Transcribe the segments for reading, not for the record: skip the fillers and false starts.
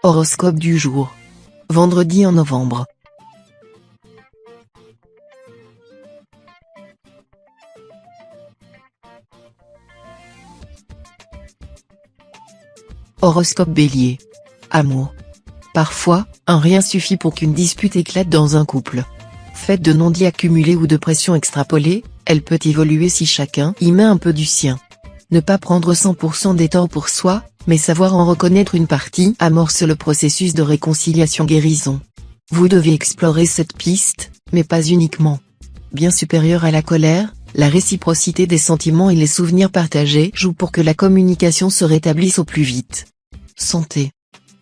Horoscope du jour. Vendredi en novembre. Horoscope Bélier. Amour. Parfois, un rien suffit pour qu'une dispute éclate dans un couple. Faite de non-dits accumulés ou de pression extrapolée, elle peut évoluer si chacun y met un peu du sien. Ne pas prendre 100% des torts pour soi, mais savoir en reconnaître une partie amorce le processus de réconciliation-guérison. Vous devez explorer cette piste, mais pas uniquement. Bien supérieure à la colère, la réciprocité des sentiments et les souvenirs partagés jouent pour que la communication se rétablisse au plus vite. Santé.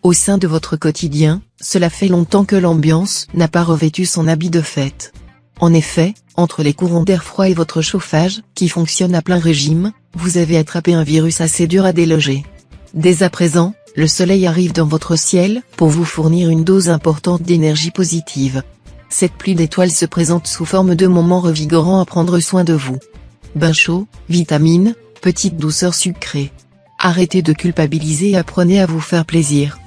Au sein de votre quotidien, cela fait longtemps que l'ambiance n'a pas revêtu son habit de fête. En effet, entre les courants d'air froid et votre chauffage, qui fonctionne à plein régime, vous avez attrapé un virus assez dur à déloger. Dès à présent, le soleil arrive dans votre ciel, pour vous fournir une dose importante d'énergie positive. Cette pluie d'étoiles se présente sous forme de moments revigorants à prendre soin de vous. Bain chaud, vitamines, petite douceur sucrée. Arrêtez de culpabiliser et apprenez à vous faire plaisir.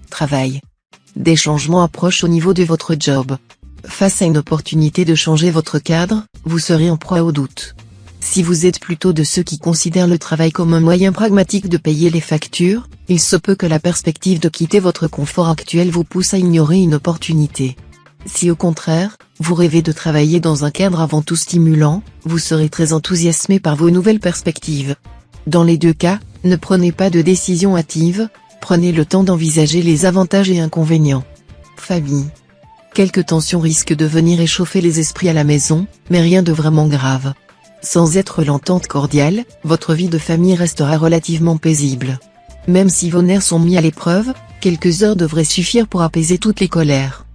Travail. Des changements approchent au niveau de votre job. Face à une opportunité de changer votre cadre, vous serez en proie au doute. Si vous êtes plutôt de ceux qui considèrent le travail comme un moyen pragmatique de payer les factures, il se peut que la perspective de quitter votre confort actuel vous pousse à ignorer une opportunité. Si au contraire, vous rêvez de travailler dans un cadre avant tout stimulant, vous serez très enthousiasmé par vos nouvelles perspectives. Dans les deux cas, ne prenez pas de décision hâtive, prenez le temps d'envisager les avantages et inconvénients. Famille. Quelques tensions risquent de venir échauffer les esprits à la maison, mais rien de vraiment grave. Sans être l'entente cordiale, votre vie de famille restera relativement paisible. Même si vos nerfs sont mis à l'épreuve, quelques heures devraient suffire pour apaiser toutes les colères.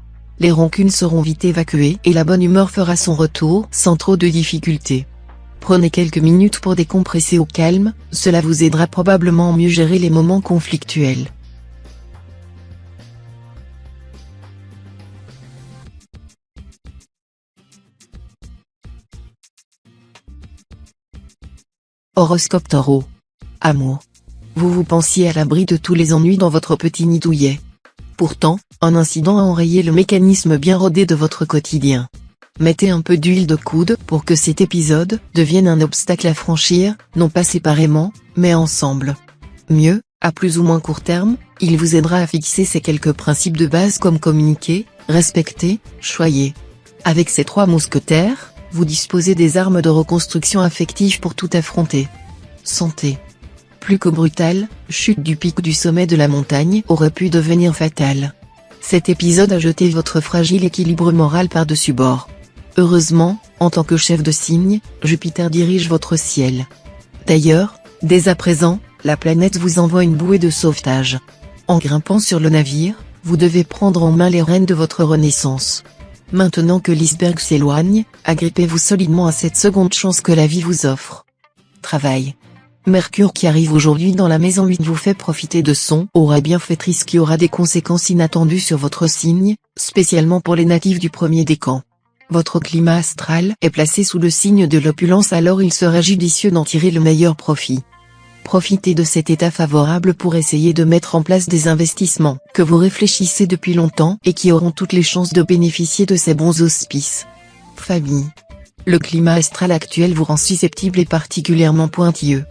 Les rancunes seront vite évacuées et la bonne humeur fera son retour sans trop de difficultés. Prenez quelques minutes pour décompresser au calme, cela vous aidera probablement à mieux gérer les moments conflictuels. Horoscope Taureau. Amour. Vous pensiez à l'abri de tous les ennuis dans votre petit nid douillet. Pourtant, un incident a enrayé le mécanisme bien rodé de votre quotidien. Mettez un peu d'huile de coude pour que cet épisode devienne un obstacle à franchir, non pas séparément, mais ensemble. Mieux, à plus ou moins court terme, il vous aidera à fixer ces quelques principes de base comme communiquer, respecter, choyer. Avec ces 3 mousquetaires, vous disposez des armes de reconstruction affective pour tout affronter. Santé. Plus que brutale, chute du pic du sommet de la montagne aurait pu devenir fatale. Cet épisode a jeté votre fragile équilibre moral par-dessus bord. Heureusement, en tant que chef de signe, Jupiter dirige votre ciel. D'ailleurs, dès à présent, la planète vous envoie une bouée de sauvetage. En grimpant sur le navire, vous devez prendre en main les rênes de votre renaissance. Maintenant que l'iceberg s'éloigne, agrippez-vous solidement à cette seconde chance que la vie vous offre. Travail. Mercure qui arrive aujourd'hui dans la maison 8 vous fait profiter de son aura bienfaitrice qui aura des conséquences inattendues sur votre signe, spécialement pour les natifs du premier décan. Votre climat astral est placé sous le signe de l'opulence, alors il serait judicieux d'en tirer le meilleur profit. Profitez de cet état favorable pour essayer de mettre en place des investissements que vous réfléchissez depuis longtemps et qui auront toutes les chances de bénéficier de ces bons auspices. Famille. Le climat astral actuel vous rend susceptible et particulièrement pointilleux.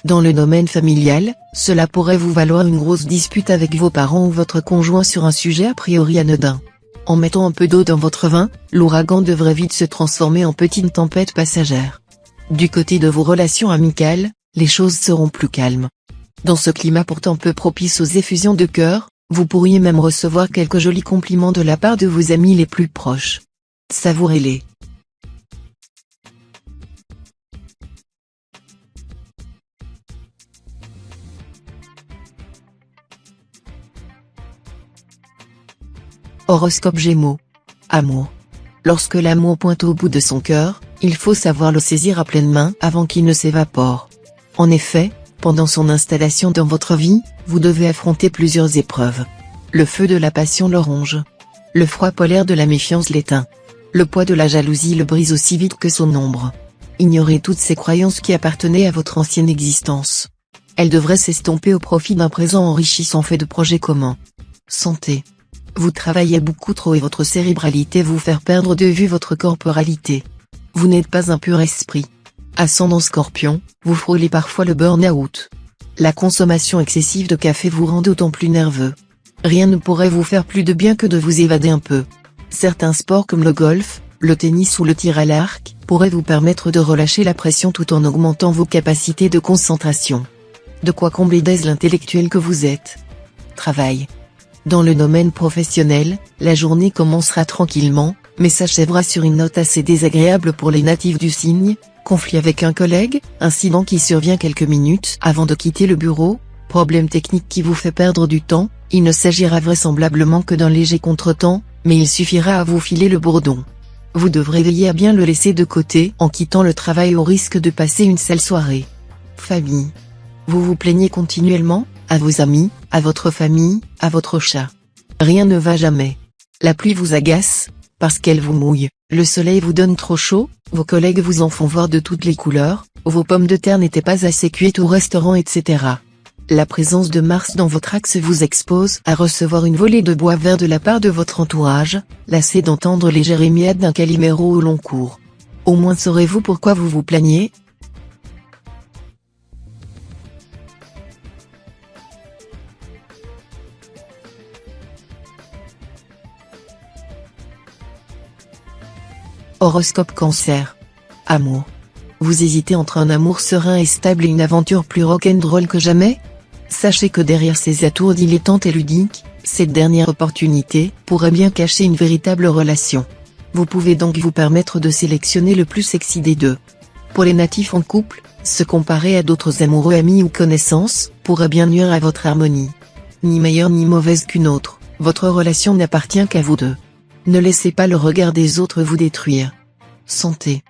Dans le domaine familial, cela pourrait vous valoir une grosse dispute avec vos parents ou votre conjoint sur un sujet a priori anodin. En mettant un peu d'eau dans votre vin, l'ouragan devrait vite se transformer en petite tempête passagère. Du côté de vos relations amicales, les choses seront plus calmes. Dans ce climat pourtant peu propice aux effusions de cœur, vous pourriez même recevoir quelques jolis compliments de la part de vos amis les plus proches. Savourez-les. Horoscope Gémeaux. Amour. Lorsque l'amour pointe au bout de son cœur, il faut savoir le saisir à pleine main avant qu'il ne s'évapore. En effet, pendant son installation dans votre vie, vous devez affronter plusieurs épreuves. Le feu de la passion le ronge. Le froid polaire de la méfiance l'éteint. Le poids de la jalousie le brise aussi vite que son ombre. Ignorez toutes ces croyances qui appartenaient à votre ancienne existence. Elle devrait s'estomper au profit d'un présent enrichissant fait de projets communs. Santé. Vous travaillez beaucoup trop et votre cérébralité vous fait perdre de vue votre corporalité. Vous n'êtes pas un pur esprit. Ascendant Scorpion, vous frôlez parfois le burn-out. La consommation excessive de café vous rend d'autant plus nerveux. Rien ne pourrait vous faire plus de bien que de vous évader un peu. Certains sports comme le golf, le tennis ou le tir à l'arc, pourraient vous permettre de relâcher la pression tout en augmentant vos capacités de concentration. De quoi combler d'aise l'intellectuel que vous êtes. Travail. Dans le domaine professionnel, la journée commencera tranquillement, mais s'achèvera sur une note assez désagréable pour les natifs du signe, conflit avec un collègue, incident qui survient quelques minutes avant de quitter le bureau, problème technique qui vous fait perdre du temps, il ne s'agira vraisemblablement que d'un léger contretemps, mais il suffira à vous filer le bourdon. Vous devrez veiller à bien le laisser de côté en quittant le travail au risque de passer une sale soirée. Famille. Vous vous plaignez continuellement, à vos amis, à votre famille, à votre chat. Rien ne va jamais. La pluie vous agace, parce qu'elle vous mouille, le soleil vous donne trop chaud, vos collègues vous en font voir de toutes les couleurs, vos pommes de terre n'étaient pas assez cuites au restaurant etc. La présence de Mars dans votre axe vous expose à recevoir une volée de bois vert de la part de votre entourage, lassé d'entendre les jérémiades d'un Calimero au long cours. Au moins saurez-vous pourquoi vous vous plaignez. Horoscope Cancer. Amour. Vous hésitez entre un amour serein et stable et une aventure plus rock'n'roll que jamais? Sachez que derrière ces atours dilettantes et ludiques, cette dernière opportunité pourrait bien cacher une véritable relation. Vous pouvez donc vous permettre de sélectionner le plus sexy des deux. Pour les natifs en couple, se comparer à d'autres amoureux amis ou connaissances, pourrait bien nuire à votre harmonie. Ni meilleure ni mauvaise qu'une autre, votre relation n'appartient qu'à vous deux. Ne laissez pas le regard des autres vous détruire. Santé.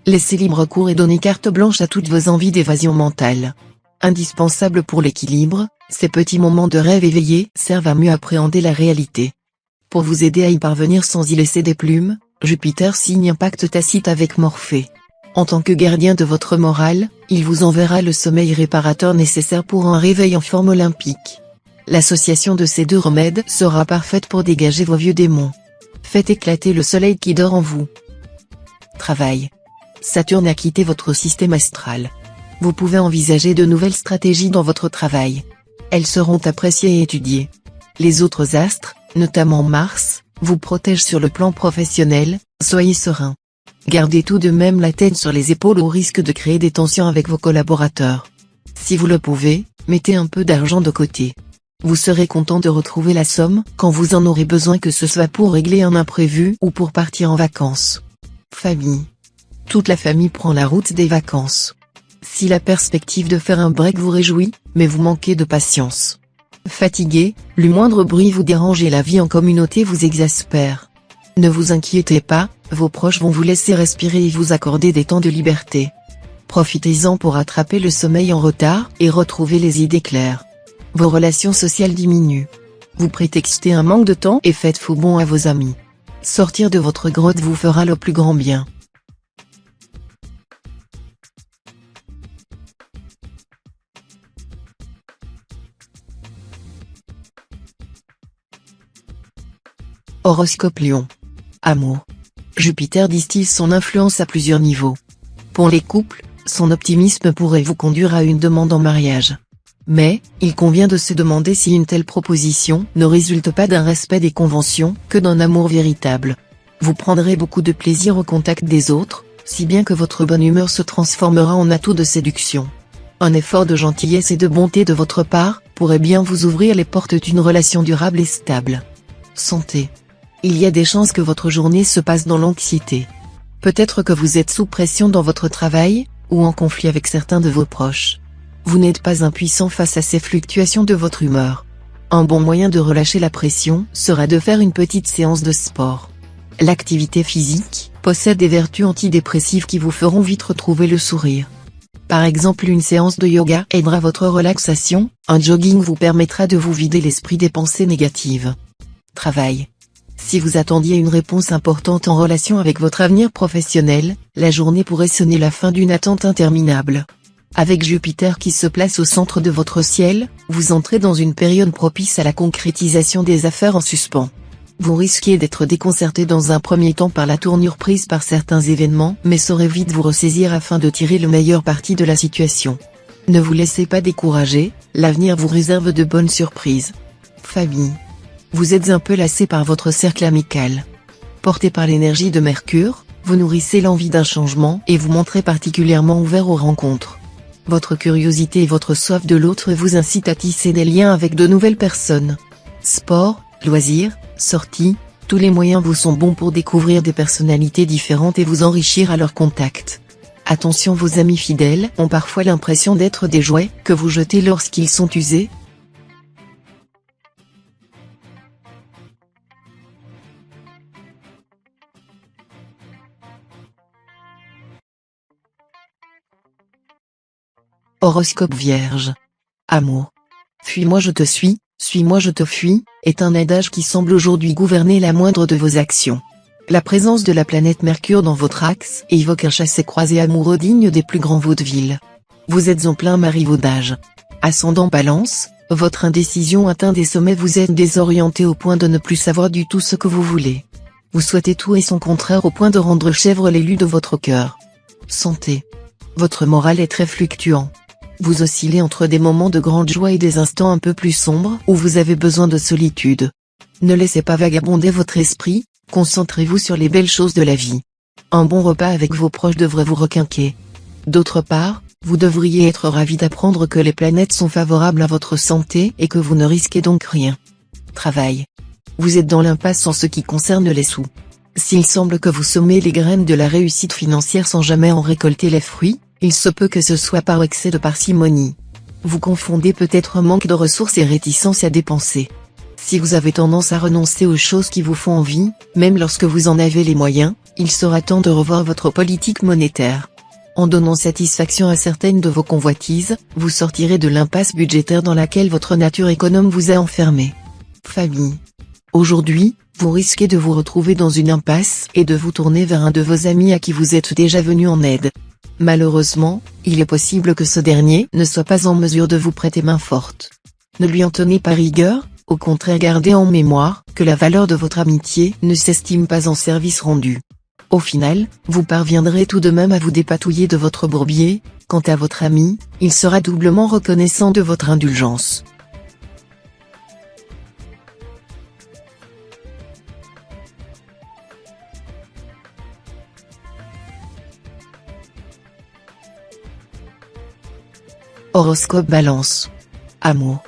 Laissez libre cours et donnez carte blanche à toutes vos envies d'évasion mentale. Indispensable pour l'équilibre, ces petits moments de rêve éveillé servent à mieux appréhender la réalité. Pour vous aider à y parvenir sans y laisser des plumes, Jupiter signe un pacte tacite avec Morphée. En tant que gardien de votre morale, il vous enverra le sommeil réparateur nécessaire pour un réveil en forme olympique. L'association de ces deux remèdes sera parfaite pour dégager vos vieux démons. Faites éclater le soleil qui dort en vous. Travail. Saturne a quitté votre système astral. Vous pouvez envisager de nouvelles stratégies dans votre travail. Elles seront appréciées et étudiées. Les autres astres, notamment Mars, vous protègent sur le plan professionnel, soyez serein. Gardez tout de même la tête sur les épaules au risque de créer des tensions avec vos collaborateurs. Si vous le pouvez, mettez un peu d'argent de côté. Vous serez content de retrouver la somme quand vous en aurez besoin, que ce soit pour régler un imprévu ou pour partir en vacances. Famille. Toute la famille prend la route des vacances. Si la perspective de faire un break vous réjouit, mais vous manquez de patience. Fatigué, le moindre bruit vous dérange et la vie en communauté vous exaspère. Ne vous inquiétez pas, vos proches vont vous laisser respirer et vous accorder des temps de liberté. Profitez-en pour attraper le sommeil en retard et retrouver les idées claires. Vos relations sociales diminuent. Vous prétextez un manque de temps et faites faux bond à vos amis. Sortir de votre grotte vous fera le plus grand bien. Horoscope Lion. Amour. Jupiter distille son influence à plusieurs niveaux. Pour les couples, son optimisme pourrait vous conduire à une demande en mariage. Mais, il convient de se demander si une telle proposition ne résulte pas d'un respect des conventions que d'un amour véritable. Vous prendrez beaucoup de plaisir au contact des autres, si bien que votre bonne humeur se transformera en atout de séduction. Un effort de gentillesse et de bonté de votre part pourrait bien vous ouvrir les portes d'une relation durable et stable. Santé. Il y a des chances que votre journée se passe dans l'anxiété. Peut-être que vous êtes sous pression dans votre travail, ou en conflit avec certains de vos proches. Vous n'êtes pas impuissant face à ces fluctuations de votre humeur. Un bon moyen de relâcher la pression sera de faire une petite séance de sport. L'activité physique possède des vertus antidépressives qui vous feront vite retrouver le sourire. Par exemple, une séance de yoga aidera votre relaxation, un jogging vous permettra de vous vider l'esprit des pensées négatives. Travail. Si vous attendiez une réponse importante en relation avec votre avenir professionnel, la journée pourrait sonner la fin d'une attente interminable. Avec Jupiter qui se place au centre de votre ciel, vous entrez dans une période propice à la concrétisation des affaires en suspens. Vous risquez d'être déconcerté dans un premier temps par la tournure prise par certains événements, mais saurez vite vous ressaisir afin de tirer le meilleur parti de la situation. Ne vous laissez pas décourager, l'avenir vous réserve de bonnes surprises. Famille. Vous êtes un peu lassé par votre cercle amical. Porté par l'énergie de Mercure, vous nourrissez l'envie d'un changement et vous montrez particulièrement ouvert aux rencontres. Votre curiosité et votre soif de l'autre vous incitent à tisser des liens avec de nouvelles personnes. Sport, loisirs, sorties, tous les moyens vous sont bons pour découvrir des personnalités différentes et vous enrichir à leur contact. Attention, vos amis fidèles ont parfois l'impression d'être des jouets que vous jetez lorsqu'ils sont usés. Horoscope Vierge. Amour. Fuis-moi je te suis-moi je te fuis, est un adage qui semble aujourd'hui gouverner la moindre de vos actions. La présence de la planète Mercure dans votre axe évoque un chassé-croisé amoureux digne des plus grands vaudevilles. Vous êtes en plein marivaudage. Ascendant Balance, votre indécision atteint des sommets, vous êtes désorienté au point de ne plus savoir du tout ce que vous voulez. Vous souhaitez tout et son contraire au point de rendre chèvre l'élu de votre cœur. Santé. Votre moral est très fluctuant. Vous oscillez entre des moments de grande joie et des instants un peu plus sombres où vous avez besoin de solitude. Ne laissez pas vagabonder votre esprit, concentrez-vous sur les belles choses de la vie. Un bon repas avec vos proches devrait vous requinquer. D'autre part, vous devriez être ravi d'apprendre que les planètes sont favorables à votre santé et que vous ne risquez donc rien. Travail. Vous êtes dans l'impasse en ce qui concerne les sous. S'il semble que vous semez les graines de la réussite financière sans jamais en récolter les fruits, il se peut que ce soit par excès de parcimonie. Vous confondez peut-être manque de ressources et réticence à dépenser. Si vous avez tendance à renoncer aux choses qui vous font envie, même lorsque vous en avez les moyens, il sera temps de revoir votre politique monétaire. En donnant satisfaction à certaines de vos convoitises, vous sortirez de l'impasse budgétaire dans laquelle votre nature économe vous a enfermé. Famille. Aujourd'hui, vous risquez de vous retrouver dans une impasse et de vous tourner vers un de vos amis à qui vous êtes déjà venu en aide. Malheureusement, il est possible que ce dernier ne soit pas en mesure de vous prêter main forte. Ne lui en tenez pas rigueur, au contraire gardez en mémoire que la valeur de votre amitié ne s'estime pas en service rendu. Au final, vous parviendrez tout de même à vous dépatouiller de votre bourbier. Quant à votre ami, il sera doublement reconnaissant de votre indulgence. Horoscope Balance. Amour.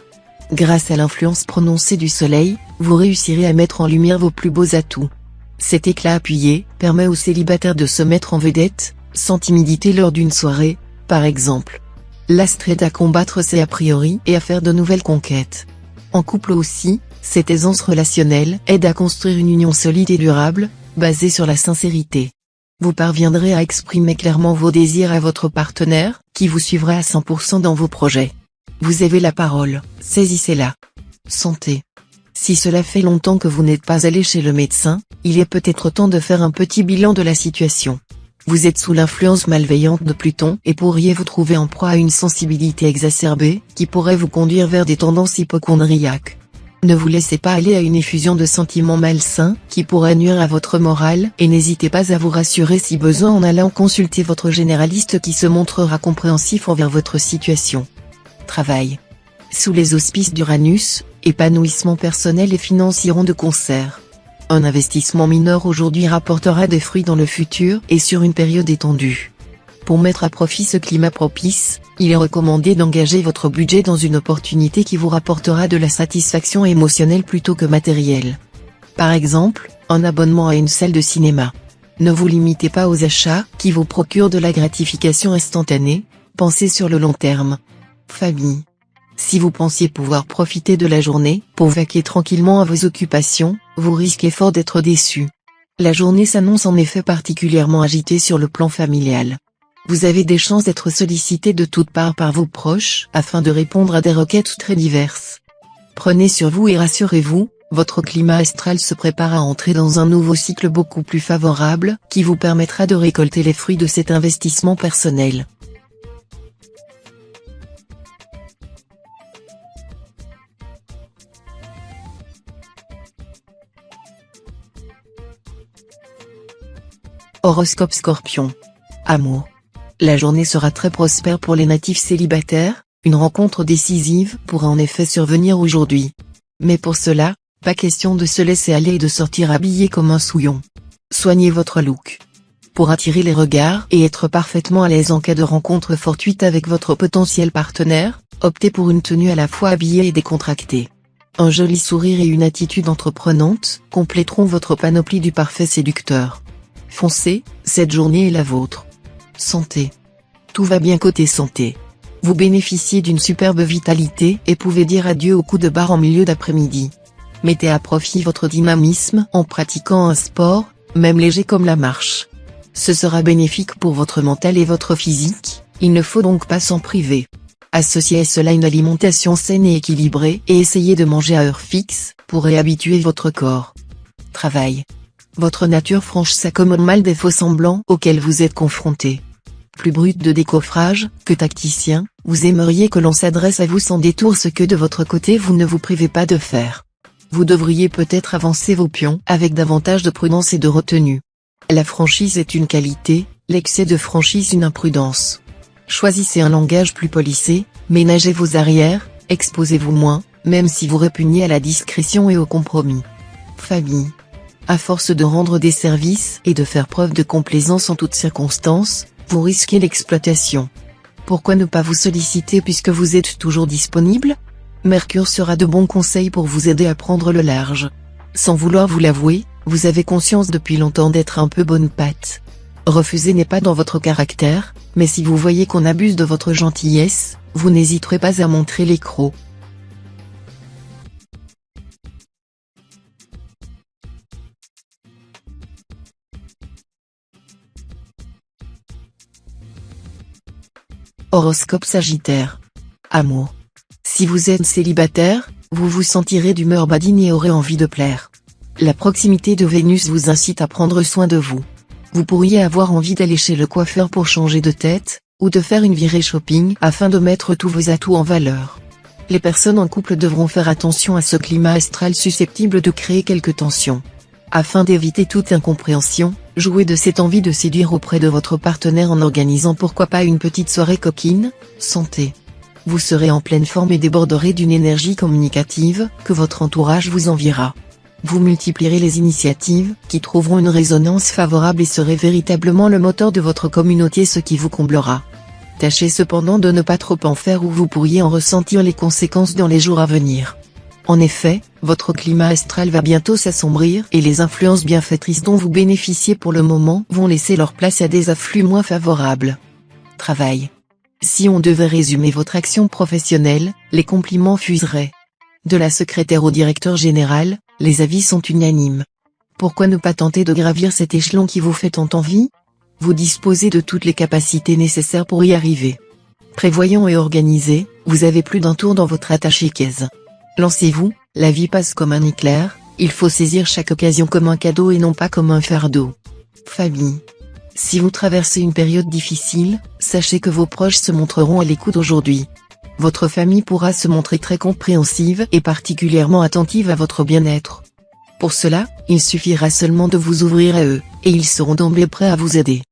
Grâce à l'influence prononcée du soleil, vous réussirez à mettre en lumière vos plus beaux atouts. Cet éclat appuyé permet aux célibataires de se mettre en vedette, sans timidité lors d'une soirée, par exemple. L'astre aide à combattre ses a priori et à faire de nouvelles conquêtes. En couple aussi, cette aisance relationnelle aide à construire une union solide et durable, basée sur la sincérité. Vous parviendrez à exprimer clairement vos désirs à votre partenaire, qui vous suivra à 100% dans vos projets. Vous avez la parole, saisissez-la. Santé. Si cela fait longtemps que vous n'êtes pas allé chez le médecin, il est peut-être temps de faire un petit bilan de la situation. Vous êtes sous l'influence malveillante de Pluton et pourriez vous trouver en proie à une sensibilité exacerbée, qui pourrait vous conduire vers des tendances hypocondriaques. Ne vous laissez pas aller à une effusion de sentiments malsains, qui pourraient nuire à votre morale, et n'hésitez pas à vous rassurer si besoin en allant consulter votre généraliste qui se montrera compréhensif envers votre situation. Travail. Sous les auspices d'Uranus, épanouissement personnel et finances iront de concert. Un investissement mineur aujourd'hui rapportera des fruits dans le futur et sur une période étendue. Pour mettre à profit ce climat propice, il est recommandé d'engager votre budget dans une opportunité qui vous rapportera de la satisfaction émotionnelle plutôt que matérielle. Par exemple, un abonnement à une salle de cinéma. Ne vous limitez pas aux achats qui vous procurent de la gratification instantanée, pensez sur le long terme. Famille. Si vous pensiez pouvoir profiter de la journée pour vaquer tranquillement à vos occupations, vous risquez fort d'être déçu. La journée s'annonce en effet particulièrement agitée sur le plan familial. Vous avez des chances d'être sollicité de toutes parts par vos proches afin de répondre à des requêtes très diverses. Prenez sur vous et rassurez-vous, votre climat astral se prépare à entrer dans un nouveau cycle beaucoup plus favorable qui vous permettra de récolter les fruits de cet investissement personnel. Horoscope Scorpion. Amour. La journée sera très prospère pour les natifs célibataires, une rencontre décisive pourra en effet survenir aujourd'hui. Mais pour cela, pas question de se laisser aller et de sortir habillé comme un souillon. Soignez votre look. Pour attirer les regards et être parfaitement à l'aise en cas de rencontre fortuite avec votre potentiel partenaire, optez pour une tenue à la fois habillée et décontractée. Un joli sourire et une attitude entreprenante compléteront votre panoplie du parfait séducteur. Foncez, cette journée est la vôtre. Santé. Tout va bien côté santé. Vous bénéficiez d'une superbe vitalité et pouvez dire adieu au coup de barre en milieu d'après-midi. Mettez à profit votre dynamisme en pratiquant un sport, même léger comme la marche. Ce sera bénéfique pour votre mental et votre physique, il ne faut donc pas s'en priver. Associez à cela une alimentation saine et équilibrée et essayez de manger à heure fixe, pour réhabituer votre corps. Travail. Votre nature franche s'accommode mal des faux-semblants auxquels vous êtes confronté. Plus brut de décoffrage que tacticien, vous aimeriez que l'on s'adresse à vous sans détour, ce que de votre côté vous ne vous privez pas de faire. Vous devriez peut-être avancer vos pions avec davantage de prudence et de retenue. La franchise est une qualité, l'excès de franchise une imprudence. Choisissez un langage plus policé, ménagez vos arrières, exposez-vous moins, même si vous répugnez à la discrétion et au compromis. Famille. À force de rendre des services et de faire preuve de complaisance en toutes circonstances, vous risquez l'exploitation. Pourquoi ne pas vous solliciter puisque vous êtes toujours disponible ? Mercure sera de bons conseils pour vous aider à prendre le large. Sans vouloir vous l'avouer, vous avez conscience depuis longtemps d'être un peu bonne patte. Refuser n'est pas dans votre caractère, mais si vous voyez qu'on abuse de votre gentillesse, vous n'hésiterez pas à montrer les crocs. Horoscope Sagittaire. Amour. Si vous êtes célibataire, vous vous sentirez d'humeur badine et aurez envie de plaire. La proximité de Vénus vous incite à prendre soin de vous. Vous pourriez avoir envie d'aller chez le coiffeur pour changer de tête, ou de faire une virée shopping afin de mettre tous vos atouts en valeur. Les personnes en couple devront faire attention à ce climat astral susceptible de créer quelques tensions. Afin d'éviter toute incompréhension, jouez de cette envie de séduire auprès de votre partenaire en organisant pourquoi pas une petite soirée coquine. Santé. Vous serez en pleine forme et déborderez d'une énergie communicative que votre entourage vous enviera. Vous multiplierez les initiatives qui trouveront une résonance favorable et serez véritablement le moteur de votre communauté, ce qui vous comblera. Tâchez cependant de ne pas trop en faire ou vous pourriez en ressentir les conséquences dans les jours à venir. En effet, votre climat astral va bientôt s'assombrir et les influences bienfaitrices dont vous bénéficiez pour le moment vont laisser leur place à des afflux moins favorables. Travail. Si on devait résumer votre action professionnelle, les compliments fuseraient. De la secrétaire au directeur général, les avis sont unanimes. Pourquoi ne pas tenter de gravir cet échelon qui vous fait tant envie ? Vous disposez de toutes les capacités nécessaires pour y arriver. Prévoyant et organisé, vous avez plus d'un tour dans votre attaché-caisse. Lancez-vous, la vie passe comme un éclair, il faut saisir chaque occasion comme un cadeau et non pas comme un fardeau. Famille. Si vous traversez une période difficile, sachez que vos proches se montreront à l'écoute aujourd'hui. Votre famille pourra se montrer très compréhensive et particulièrement attentive à votre bien-être. Pour cela, il suffira seulement de vous ouvrir à eux, et ils seront d'emblée prêts à vous aider.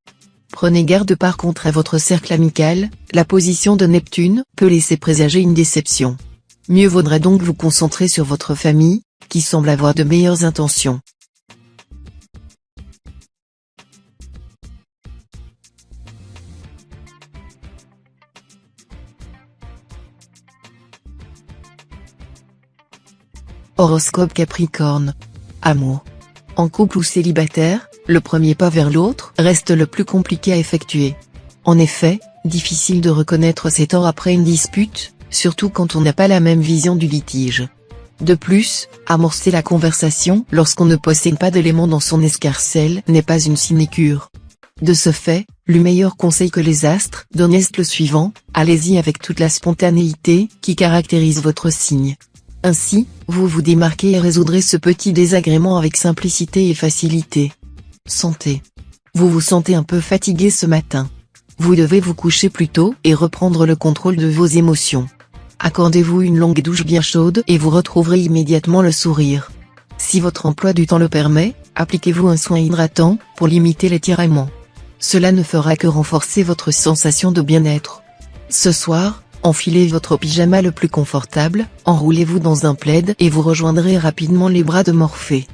Prenez garde par contre à votre cercle amical, la position de Neptune peut laisser présager une déception. Mieux vaudrait donc vous concentrer sur votre famille, qui semble avoir de meilleures intentions. Horoscope Capricorne. Amour. En couple ou célibataire, le premier pas vers l'autre reste le plus compliqué à effectuer. En effet, difficile de reconnaître ses torts après une dispute, surtout quand on n'a pas la même vision du litige. De plus, amorcer la conversation lorsqu'on ne possède pas d'éléments dans son escarcelle n'est pas une sinécure. De ce fait, le meilleur conseil que les astres donnent est le suivant: allez-y avec toute la spontanéité qui caractérise votre signe. Ainsi, vous vous démarquez et résoudrez ce petit désagrément avec simplicité et facilité. Santé. Vous vous sentez un peu fatigué ce matin. Vous devez vous coucher plus tôt et reprendre le contrôle de vos émotions. Accordez-vous une longue douche bien chaude et vous retrouverez immédiatement le sourire. Si votre emploi du temps le permet, appliquez-vous un soin hydratant, pour limiter les tiraillements. Cela ne fera que renforcer votre sensation de bien-être. Ce soir, enfilez votre pyjama le plus confortable, enroulez-vous dans un plaid et vous rejoindrez rapidement les bras de Morphée.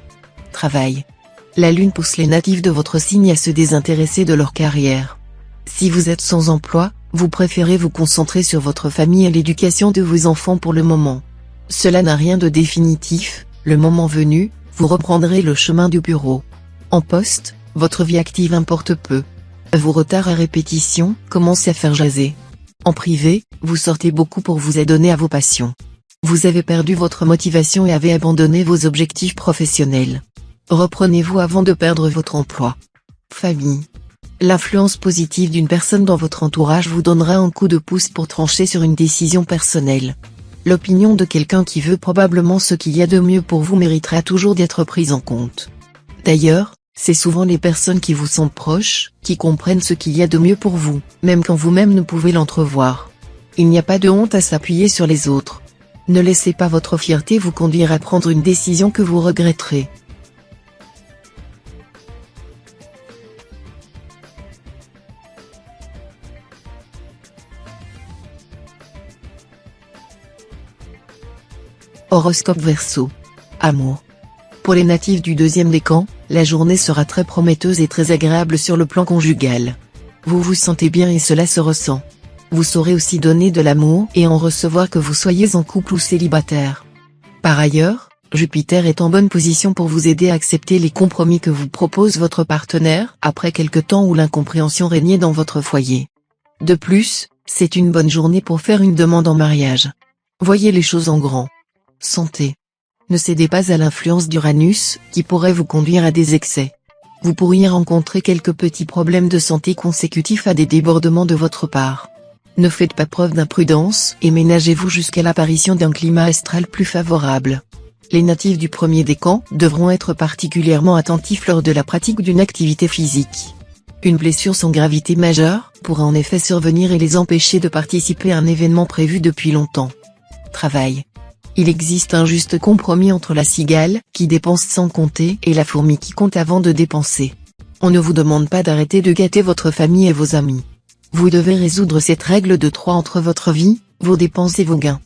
Travail. La lune pousse les natifs de votre signe à se désintéresser de leur carrière. Si vous êtes sans emploi, vous préférez vous concentrer sur votre famille et l'éducation de vos enfants pour le moment. Cela n'a rien de définitif, le moment venu, vous reprendrez le chemin du bureau. En poste, votre vie active importe peu. Vos retards à répétition commencent à faire jaser. En privé, vous sortez beaucoup pour vous adonner à vos passions. Vous avez perdu votre motivation et avez abandonné vos objectifs professionnels. Reprenez-vous avant de perdre votre emploi. Famille. L'influence positive d'une personne dans votre entourage vous donnera un coup de pouce pour trancher sur une décision personnelle. L'opinion de quelqu'un qui veut probablement ce qu'il y a de mieux pour vous méritera toujours d'être prise en compte. D'ailleurs, c'est souvent les personnes qui vous sont proches, qui comprennent ce qu'il y a de mieux pour vous, même quand vous-même ne pouvez l'entrevoir. Il n'y a pas de honte à s'appuyer sur les autres. Ne laissez pas votre fierté vous conduire à prendre une décision que vous regretterez. Horoscope Verseau. Amour. Pour les natifs du deuxième décan, la journée sera très prometteuse et très agréable sur le plan conjugal. Vous vous sentez bien et cela se ressent. Vous saurez aussi donner de l'amour et en recevoir que vous soyez en couple ou célibataire. Par ailleurs, Jupiter est en bonne position pour vous aider à accepter les compromis que vous propose votre partenaire après quelque temps où l'incompréhension régnait dans votre foyer. De plus, c'est une bonne journée pour faire une demande en mariage. Voyez les choses en grand. Santé. Ne cédez pas à l'influence d'Uranus, qui pourrait vous conduire à des excès. Vous pourriez rencontrer quelques petits problèmes de santé consécutifs à des débordements de votre part. Ne faites pas preuve d'imprudence et ménagez-vous jusqu'à l'apparition d'un climat astral plus favorable. Les natifs du premier décan devront être particulièrement attentifs lors de la pratique d'une activité physique. Une blessure sans gravité majeure pourra en effet survenir et les empêcher de participer à un événement prévu depuis longtemps. Travail. Il existe un juste compromis entre la cigale, qui dépense sans compter, et la fourmi qui compte avant de dépenser. On ne vous demande pas d'arrêter de gâter votre famille et vos amis. Vous devez résoudre cette règle de 3 entre votre vie, vos dépenses et vos gains.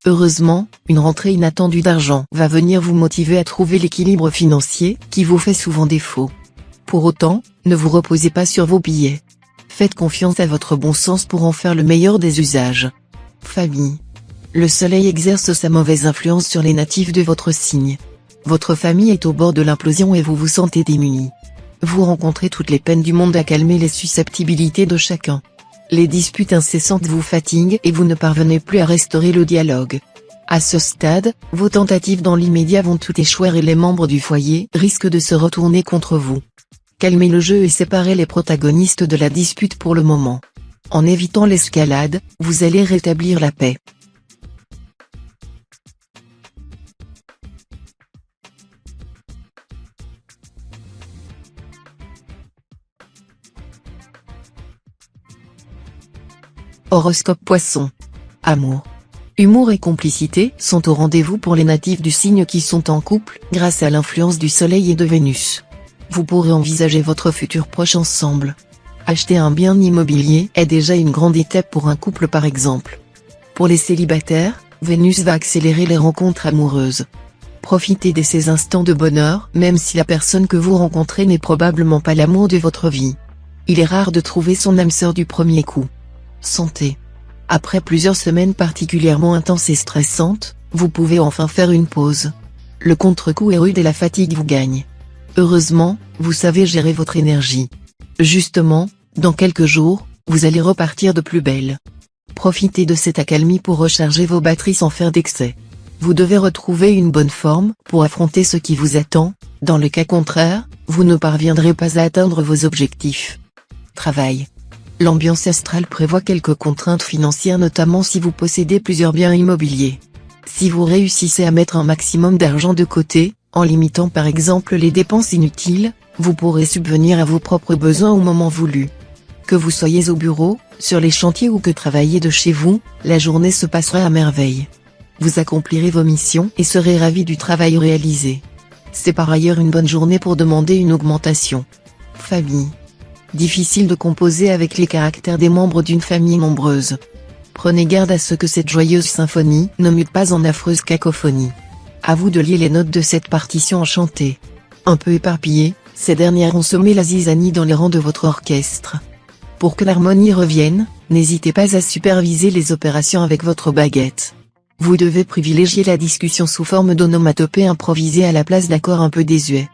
Heureusement, une rentrée inattendue d'argent va venir vous motiver à trouver l'équilibre financier, qui vous fait souvent défaut. Pour autant, ne vous reposez pas sur vos billets. Faites confiance à votre bon sens pour en faire le meilleur des usages. Famille. Le soleil exerce sa mauvaise influence sur les natifs de votre signe. Votre famille est au bord de l'implosion et vous vous sentez démunis. Vous rencontrez toutes les peines du monde à calmer les susceptibilités de chacun. Les disputes incessantes vous fatiguent et vous ne parvenez plus à restaurer le dialogue. À ce stade, vos tentatives dans l'immédiat vont toutes échouer et les membres du foyer risquent de se retourner contre vous. Calmez le jeu et séparez les protagonistes de la dispute pour le moment. En évitant l'escalade, vous allez rétablir la paix. Horoscope Poisson. Amour. Humour et complicité sont au rendez-vous pour les natifs du signe qui sont en couple, grâce à l'influence du Soleil et de Vénus. Vous pourrez envisager votre futur proche ensemble. Acheter un bien immobilier est déjà une grande étape pour un couple par exemple. Pour les célibataires, Vénus va accélérer les rencontres amoureuses. Profitez de ces instants de bonheur, même si la personne que vous rencontrez n'est probablement pas l'amour de votre vie. Il est rare de trouver son âme sœur du premier coup. Santé. Après plusieurs semaines particulièrement intenses et stressantes, vous pouvez enfin faire une pause. Le contre-coup est rude et la fatigue vous gagne. Heureusement, vous savez gérer votre énergie. Justement, dans quelques jours, vous allez repartir de plus belle. Profitez de cette accalmie pour recharger vos batteries sans faire d'excès. Vous devez retrouver une bonne forme pour affronter ce qui vous attend, dans le cas contraire, vous ne parviendrez pas à atteindre vos objectifs. Travail. L'ambiance astrale prévoit quelques contraintes financières notamment si vous possédez plusieurs biens immobiliers. Si vous réussissez à mettre un maximum d'argent de côté, en limitant par exemple les dépenses inutiles, vous pourrez subvenir à vos propres besoins au moment voulu. Que vous soyez au bureau, sur les chantiers ou que travaillez de chez vous, la journée se passera à merveille. Vous accomplirez vos missions et serez ravis du travail réalisé. C'est par ailleurs une bonne journée pour demander une augmentation. Famille. Difficile de composer avec les caractères des membres d'une famille nombreuse. Prenez garde à ce que cette joyeuse symphonie ne mute pas en affreuse cacophonie. À vous de lier les notes de cette partition enchantée. Un peu éparpillées, ces dernières ont semé la zizanie dans les rangs de votre orchestre. Pour que l'harmonie revienne, n'hésitez pas à superviser les opérations avec votre baguette. Vous devez privilégier la discussion sous forme d'onomatopées improvisées à la place d'accords un peu désuets.